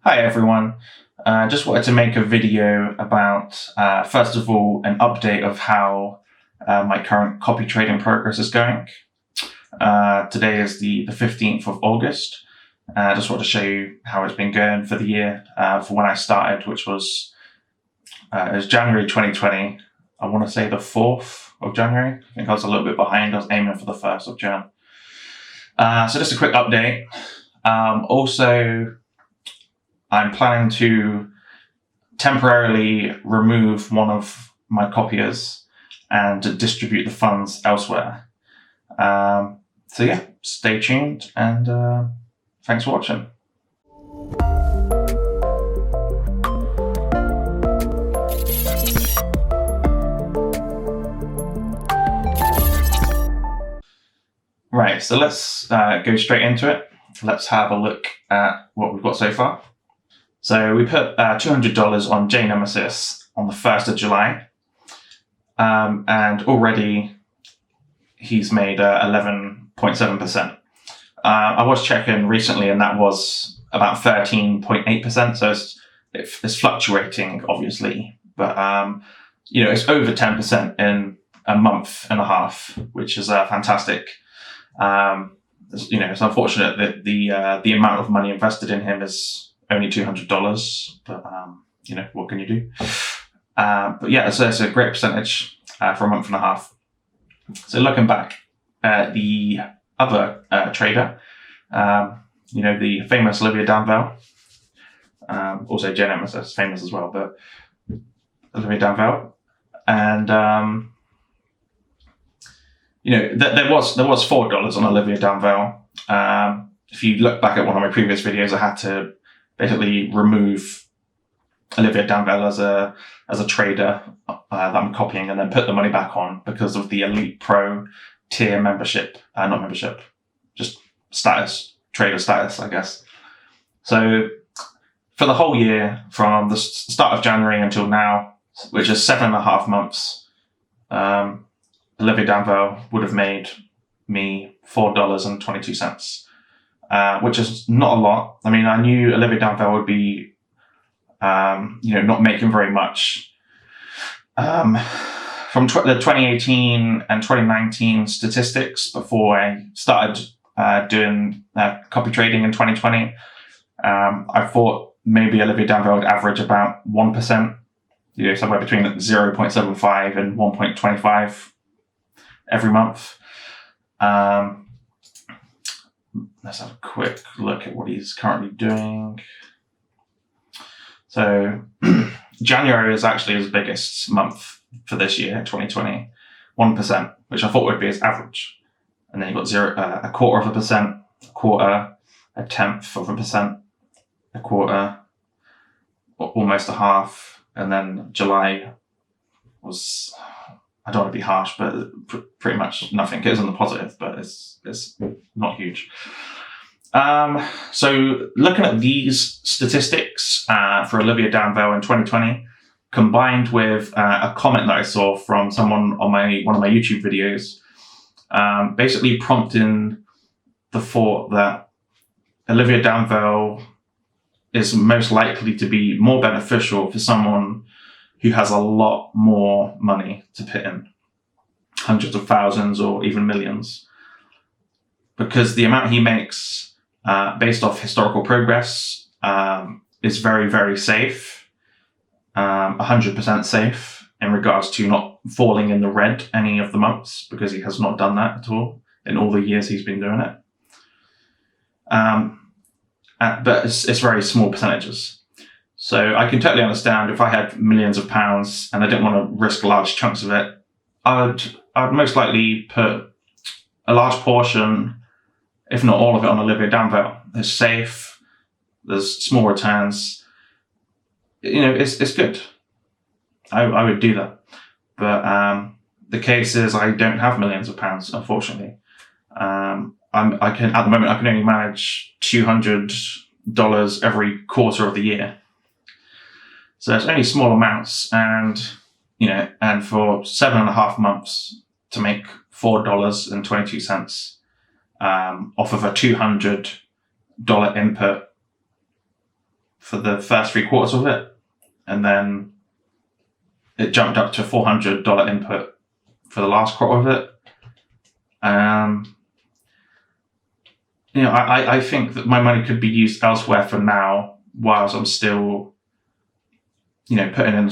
Hi everyone, just wanted to make a video about, first of all, an update of how my current copy trading progress is going. Today is the 15th of August. I just wanted to show you how it's been going for the year, for when I started, which was, it was January 2020. I want to say the 4th of January. I think I was a little bit behind. I was aiming for the 1st of Jan. So just a quick update. Also, I'm planning to temporarily remove one of my copiers and distribute the funds elsewhere. So yeah, stay tuned and thanks for watching. Right, so let's go straight into it. Let's have a look at what we've got so far. So we put $200 on JNemesis on the 1st of July, and already he's made 11.7%. I was checking recently, and that was about 13.8%. So it's fluctuating, obviously, but it's over 10% in a month and a half, which is fantastic. It's unfortunate that the amount of money invested in him is only $200, but what can you do? But yeah, so it's a great percentage for a month and a half. So looking back at the other trader, the famous Olivier Danville, also JNemesis is famous as well, but Olivier Danville, and there was $4 on Olivier Danville. If you look back at one of my previous videos, I had to basically remove Olivier Danville as a trader that I'm copying, and then put the money back on because of the Elite Pro tier membership, not membership, just status, trader status, I guess. So for the whole year, from the start of January until now, which is 7.5 months, Olivier Danville would have made me $4.22. Which is not a lot. I mean, I knew Olivier Danville would be, not making very much. From the 2018 and 2019 statistics, before I started doing copy trading in 2020, I thought maybe Olivier Danville would average about 1%, somewhere between 0.75 and 1.25 every month. Let's have a quick look at what he's currently doing. So January is actually his biggest month for this year, 2020, 1%, which I thought would be his average. And then you've got 0.25%, a quarter, 0.1%, a quarter, almost a half, and then July was, I don't want to be harsh, but pretty much nothing. It was in the positive, but it's not huge. So looking at these statistics for Olivier Danville in 2020, combined with a comment that I saw from someone on one of my YouTube videos, basically prompting the thought that Olivier Danville is most likely to be more beneficial for someone who has a lot more money to put in, hundreds of thousands or even millions, because the amount he makes based off historical progress is very, very safe, 100% safe in regards to not falling in the red any of the months, because he has not done that at all in all the years he's been doing it. But it's very small percentages. So I can totally understand if I had millions of pounds and I didn't want to risk large chunks of it, I'd most likely put a large portion, if not all of it, on Olivier Danville. It's safe, there's small returns, it's good. I would do that. But the case is I don't have millions of pounds, unfortunately. At the moment I can only manage $200 every quarter of the year. So it's only small amounts, and for 7.5 months to make $4.22 off of a $200 input for the first 3 quarters of it, and then it jumped up to $400 input for the last quarter of it. I think that my money could be used elsewhere for now, whilst I'm still, putting in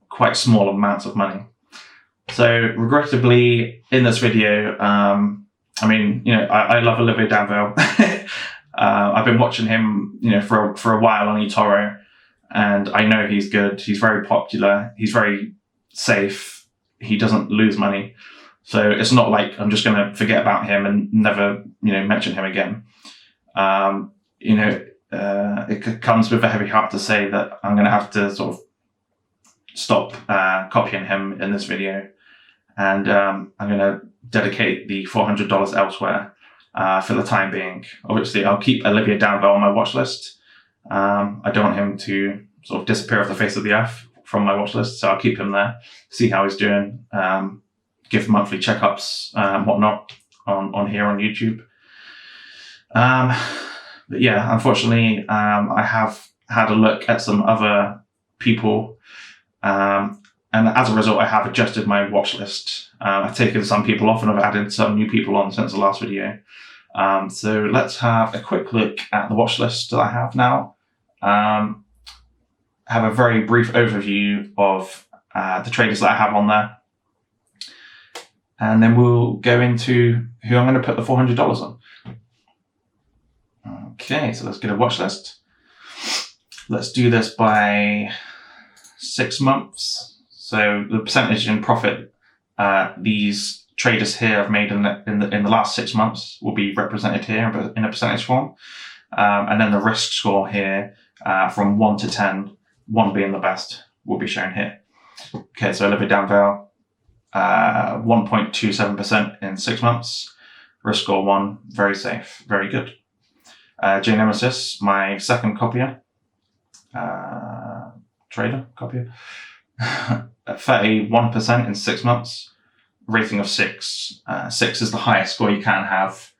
quite small amounts of money. So regrettably, in this video, I love Olivier Danville. I've been watching him, for a while on eToro, and I know he's good. He's very popular. He's very safe. He doesn't lose money. So it's not like I'm just going to forget about him and never, mention him again. It comes with a heavy heart to say that I'm going to have to sort of stop copying him in this video. And I'm going to dedicate the $400 elsewhere for the time being. Obviously, I'll keep Olivier Danville on my watch list. I don't want him to sort of disappear off the face of the earth from my watch list, so I'll keep him there, see how he's doing, give monthly checkups and whatnot on here on YouTube. But yeah, unfortunately, I have had a look at some other people, and as a result, I have adjusted my watch list. I've taken some people off and I've added some new people on since the last video. So let's have a quick look at the watch list that I have now. Have a very brief overview of the traders that I have on there. And then we'll go into who I'm going to put the $400 on. Okay, so let's get a watch list. Let's do this by 6 months. So the percentage in profit these traders here have made in the last 6 months will be represented here in a percentage form. And then the risk score here from 1 to 10, 1 being the best, will be shown here. Okay, so Olivier Danville, 1.27% in 6 months. Risk score 1, very safe, very good. J Nemesis, my second copier, copier, 31% in 6 months, rating of 6. 6 is the highest score you can have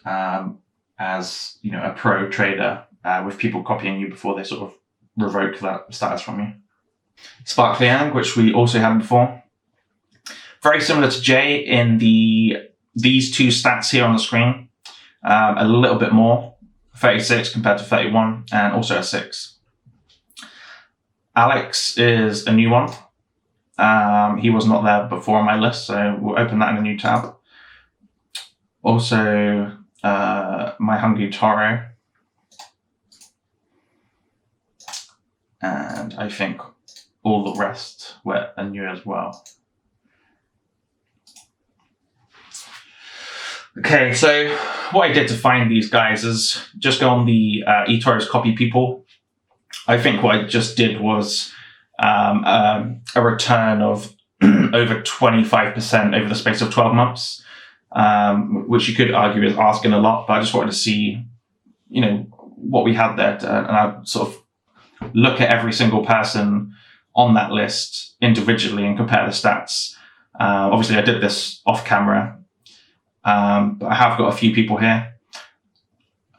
as a pro trader, with people copying you before they sort of revoke that status from you. Spark Liang, which we also had before, very similar to Jay in these 2 stats here on the screen. A little bit more, 36 compared to 31, and also a 6. Alex is a new one. He was not there before on my list, so we'll open that in a new tab. Also, my Hungry Toro. And I think all the rest were new as well. Okay, so what I did to find these guys is just go on the eToro's copy people. I think what I just did was a return of over 25% over the space of 12 months, which you could argue is asking a lot, but I just wanted to see, what we had there, and I sort of look at every single person on that list individually and compare the stats. Obviously, I did this off camera. But I have got a few people here.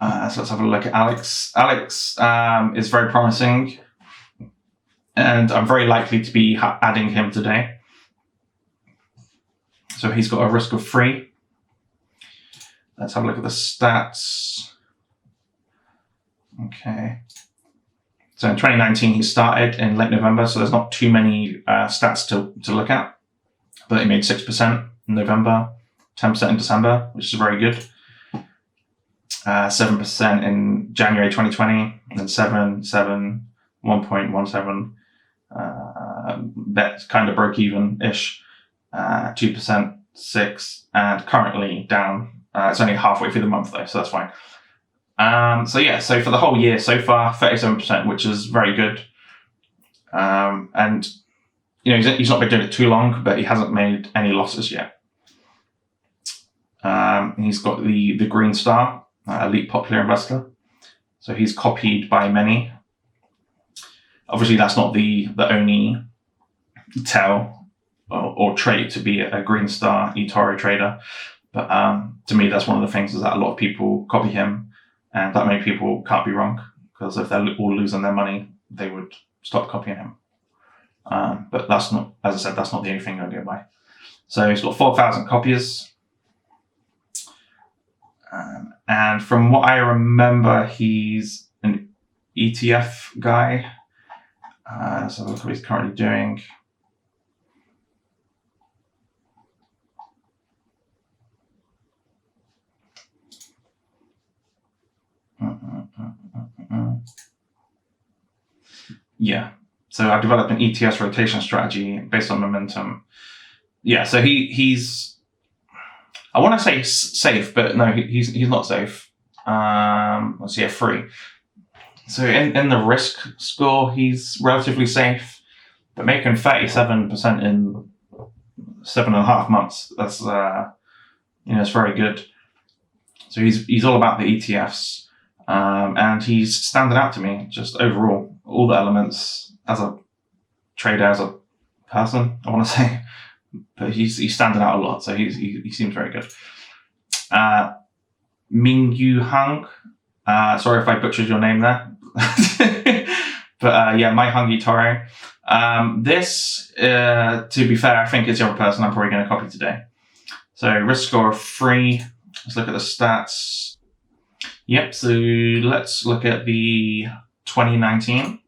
So let's have a look at Alex. Alex is very promising, and I'm very likely to be adding him today. So he's got a risk of 3. Let's have a look at the stats. Okay. So in 2019, he started in late November, so there's not too many stats to look at. But he made 6% in November, 10% in December, which is very good. 7% in January 2020, and then 1.17. That kind of broke even-ish. 2%, 6, and currently down. It's only halfway through the month though, so that's fine. So for the whole year so far, 37%, which is very good. And he's not been doing it too long, but he hasn't made any losses yet. He's got the green star, elite popular investor. So he's copied by many. Obviously, that's not the only tell or trait to be a green star eToro trader. But to me, that's one of the things, is that a lot of people copy him, and that many people can't be wrong, because if they're all losing their money, they would stop copying him. But that's not, as I said, that's not the only thing I go by. So he's got 4,000 copies. And from what I remember, he's an ETF guy. Let's have a look at what he's currently doing. Yeah. So I developed an ETS rotation strategy based on momentum. Yeah. So he's, I want to say safe, but no, he's not safe. Let's see, a 3. So in the risk score, he's relatively safe, but making 37% in 7.5 months, that's it's very good. So he's all about the ETFs, and he's standing out to me just overall, all the elements as a trader, as a person, I want to say, but he's standing out a lot. So he seems very good. Ming Yu Hung, sorry if I butchered your name there, but my hung eToro. This, to be fair, I think is the other person I'm probably going to copy today. So risk score of 3. Let's look at the stats. Yep, so let's look at the 2019.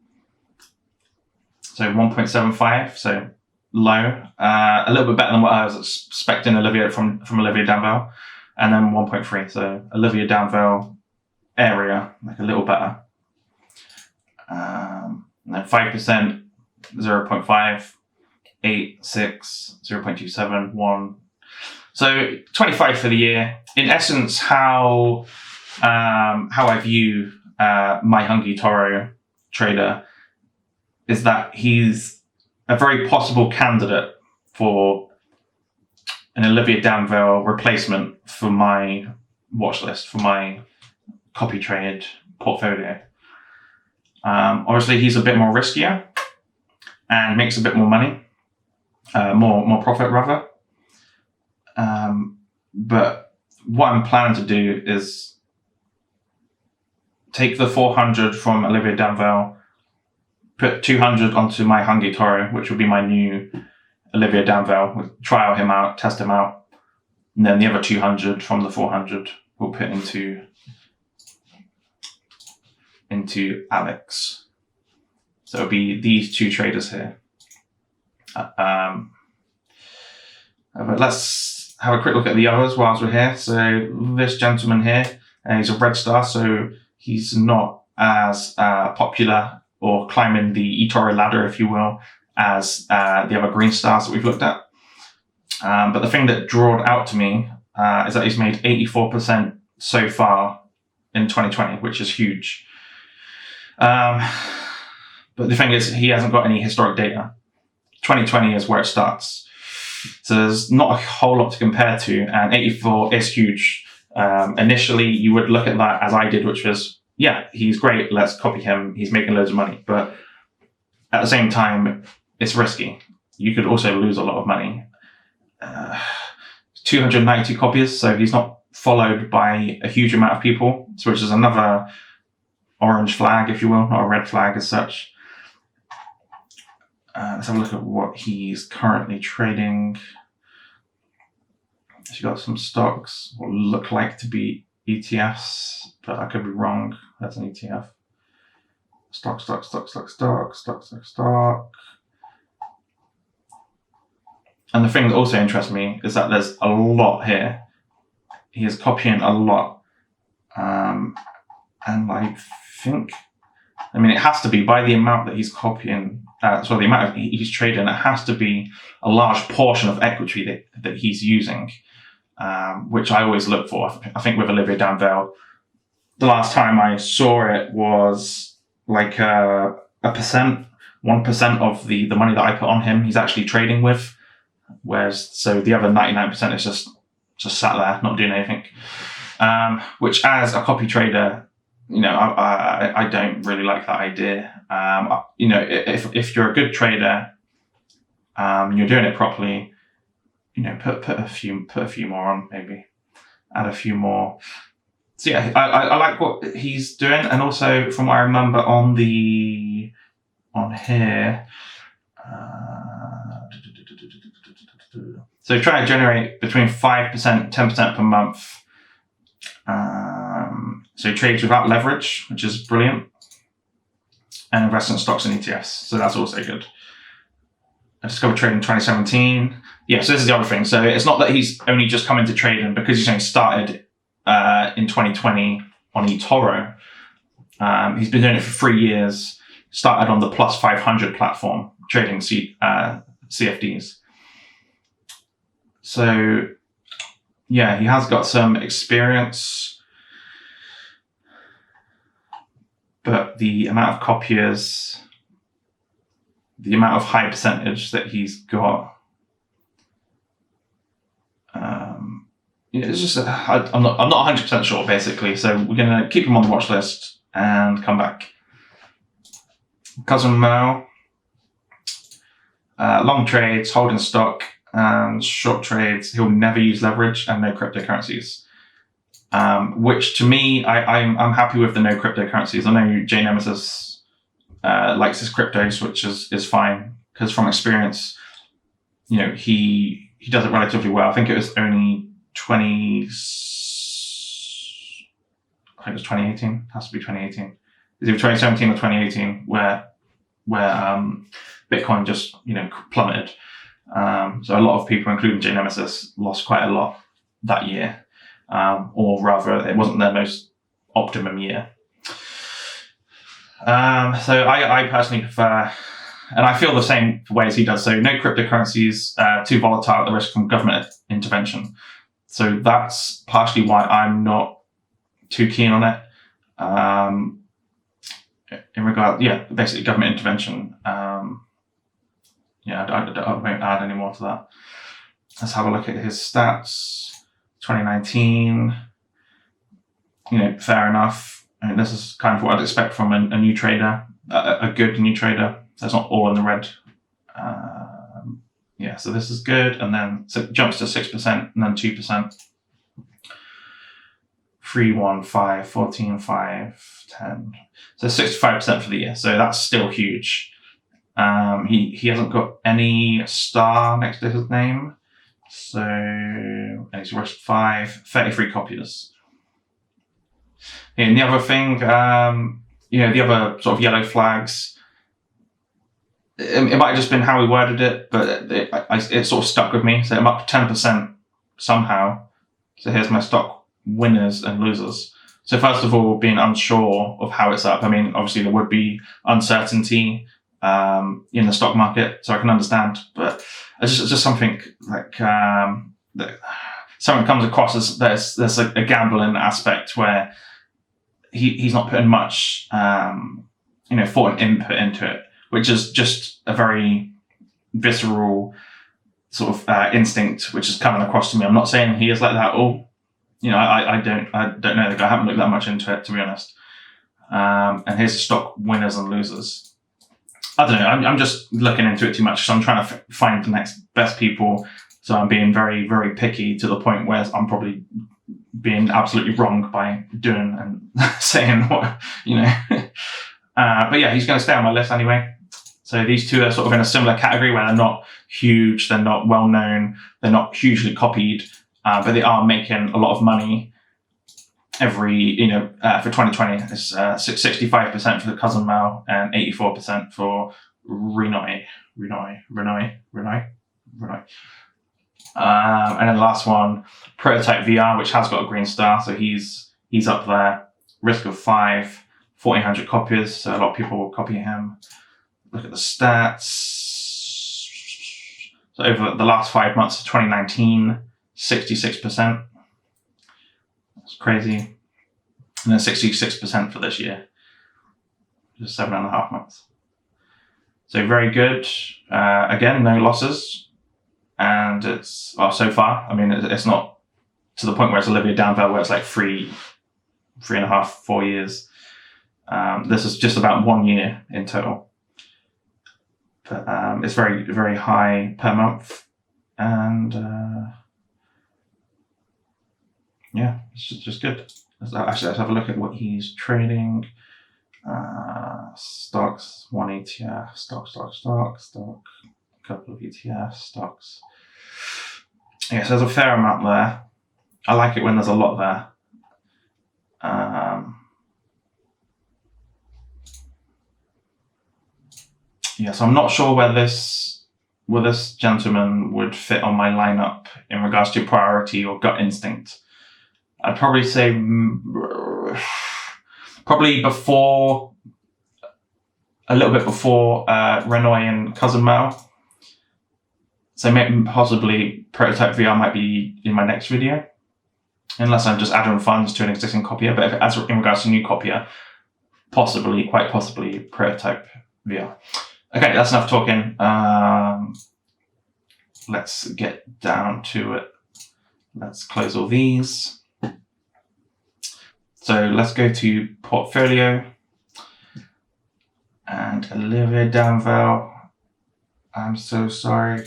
So 1.75, so low. A little bit better than what I was expecting Olivier from Olivier Danville. And then 1.3, so Olivier Danville area, like a little better. And then 5%, 0.5, 8, 6, 0.27, 1. So 25 for the year. In essence, how I view my hung eToro trader is that he's a very possible candidate for an Olivier Danville replacement for my watch list, for my copy trade portfolio. Obviously, he's a bit more riskier and makes a bit more money, more profit rather. But what I'm planning to do is take the 400 from Olivier Danville, put 200 onto my hung eToro, which will be my new Olivier Danville. We'll trial him out, test him out, and then the other 200 from the 400 we'll put into Alex. So it'll be these two traders here. But let's have a quick look at the others whilst we're here. So this gentleman here, he's a red star, so he's not as popular or climbing the eToro ladder, if you will, as the other green stars that we've looked at. But the thing that drawed out to me is that he's made 84% so far in 2020, which is huge. But the thing is, he hasn't got any historic data. 2020 is where it starts. So there's not a whole lot to compare to, and 84 is huge. Initially, you would look at that as I did, which was, yeah, he's great, let's copy him, he's making loads of money. But at the same time, it's risky. You could also lose a lot of money. 292 copies, so he's not followed by a huge amount of people, so which is another orange flag, if you will, not a red flag as such. Let's have a look at what he's currently trading. He's got some stocks, what look like to be ETFs, but I could be wrong. That's an ETF. Stock. And the thing that also interests me is that there's a lot here. He is copying a lot. And I think, it has to be by the amount that he's copying, the amount of he's trading, it has to be a large portion of equity that he's using, which I always look for. I think with Olivier Danville, the last time I saw it was like a percent, 1% of the money that I put on him, he's actually trading with. Whereas, so the other 99% is just sat there, not doing anything. Which as a copy trader, I don't really like that idea. If you're a good trader, you're doing it properly, put a few more on, maybe add a few more So yeah, I like what he's doing, and also from what I remember on here. So trying to generate between 5%, 10% per month. So he trades without leverage, which is brilliant, and invests in stocks and ETFs. So that's also good. I discovered trading in 2017. Yeah, so this is the other thing. So it's not that he's only just come into trading, because he's only started in 2020 on eToro. He's been doing it for 3 years. Started on the Plus 500 platform, trading CFDs. So yeah, he has got some experience, but the amount of copiers, the amount of high percentage that he's got, it's just I'm not 100% sure, basically. So we're gonna keep him on the watch list and come back. Cousin Mo, long trades, holding stock, and short trades. He'll never use leverage and no cryptocurrencies. Which to me, I'm happy with the no cryptocurrencies. I know J Nemesis likes his cryptos, which is fine, because from experience, he does it relatively well. I think it was only 2018. It has to be 2018. Is it 2017 or 2018 where Bitcoin just plummeted. So a lot of people, including J Nemesis, lost quite a lot that year, or rather, it wasn't their most optimum year. So I personally prefer, and I feel the same way as he does. So no cryptocurrencies, too volatile at the risk from government intervention. So that's partially why I'm not too keen on it. In regard, basically government intervention. I won't add any more to that. Let's have a look at his stats. 2019, fair enough. I mean, this is kind of what I'd expect from a new trader, a good new trader. That's not all in the red. So this is good. And then so it jumps to 6% and then 2%. 3, 1, 5, 14, 5, 10. So 65% for the year. So that's still huge. He hasn't got any star next to his name. So he's worth 33 copiers. And the other thing, the other sort of yellow flags, it might have just been how he worded it, but it sort of stuck with me. So I'm up to 10% somehow. So here's my stock winners and losers. So first of all, being unsure of how it's up. I mean, obviously there would be uncertainty in the stock market, so I can understand. But it's just something like that someone comes across as there's a gambling aspect where he's not putting much thought and input into it, which is just a very visceral sort of instinct which is coming across to me. I'm not saying he is like that at all. I don't know the guy. I haven't looked that much into it, to be honest. And here's the stock winners and losers. I don't know. I'm just looking into it too much. So I'm trying to find the next best people. So I'm being very, very picky to the point where I'm probably being absolutely wrong by doing and saying what, But yeah, he's going to stay on my list anyway. So these two are sort of in a similar category where they're not huge, they're not well known, they're not hugely copied. But they are making a lot of money every, for 2020. It's 65% for the Cousin Mao and 84% for Renoi. And then the last one, Prototype VR, which has got a green star. So he's up there. Risk of 5, 1,400 copies. So a lot of people will copy him. Look at the stats. So over the last 5 months of 2019, 66%. That's crazy. And then 66% for this year. Just 7.5 months. So very good. Again, no losses. And it's, so far, I mean, it's not to the point where it's Olivier Danville, where it's like 3.5, 4 years. This is just about 1 year in total. But it's very, very high per month. And it's just good. let's have a look at what he's trading. Stocks, one ETF, stock, a couple of ETFs, stocks. Yeah, so there's a fair amount there. I like it when there's a lot there. Yeah, so I'm not sure where this gentleman would fit on my lineup in regards to priority or gut instinct. I'd probably say probably before, a little bit before Renoy and Cousin Mao. So maybe possibly Prototype VR might be in my next video, unless I'm just adding funds to an existing copier. But as in regards to new copier, possibly, quite possibly Prototype VR. Okay, that's enough talking. Let's get down to it. Let's close all these. So let's go to portfolio and Olivier Danville. I'm so sorry.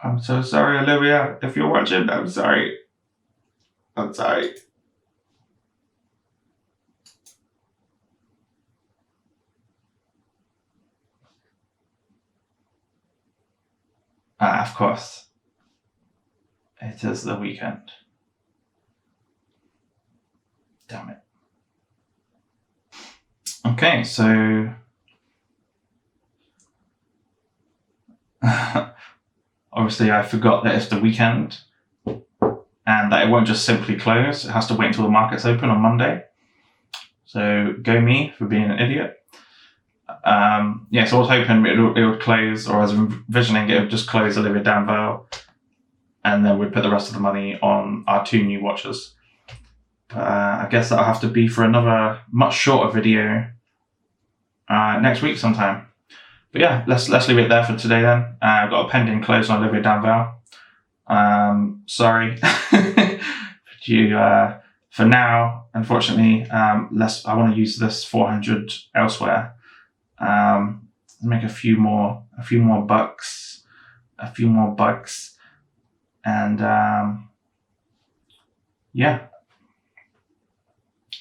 I'm so sorry, Olivia. If you're watching, I'm sorry. I'm sorry. Of course. It is the weekend. Damn it. Okay, so obviously I forgot that it's the weekend and that it won't just simply close. It has to wait until the market's open on Monday. So go me for being an idiot. Yeah, so I was hoping it would close, or I was envisioning it would just close Olivier Danville, and then we'd put the rest of the money on our 2 new watches. I guess that'll have to be for another much shorter video next week sometime. But yeah, let's leave it there for today then. I've got a pending close on Olivier Danville. Sorry. But you, for now, unfortunately, I want to use this 400 elsewhere. Make a few more bucks, and yeah,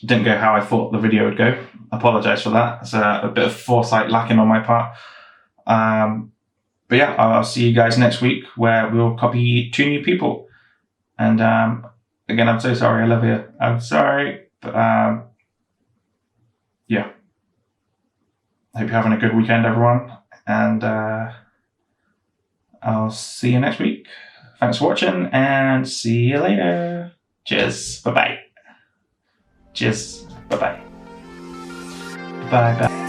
didn't go how I thought the video would go. Apologize for that. It's a bit of foresight lacking on my part. But yeah, I'll see you guys next week where we'll copy 2 new people. And again, I'm so sorry, Olivia. I'm sorry, but yeah. I hope you're having a good weekend, everyone, and I'll see you next week. Thanks for watching, and see you later. Cheers. Bye-bye. Cheers. Bye-bye. Bye-bye.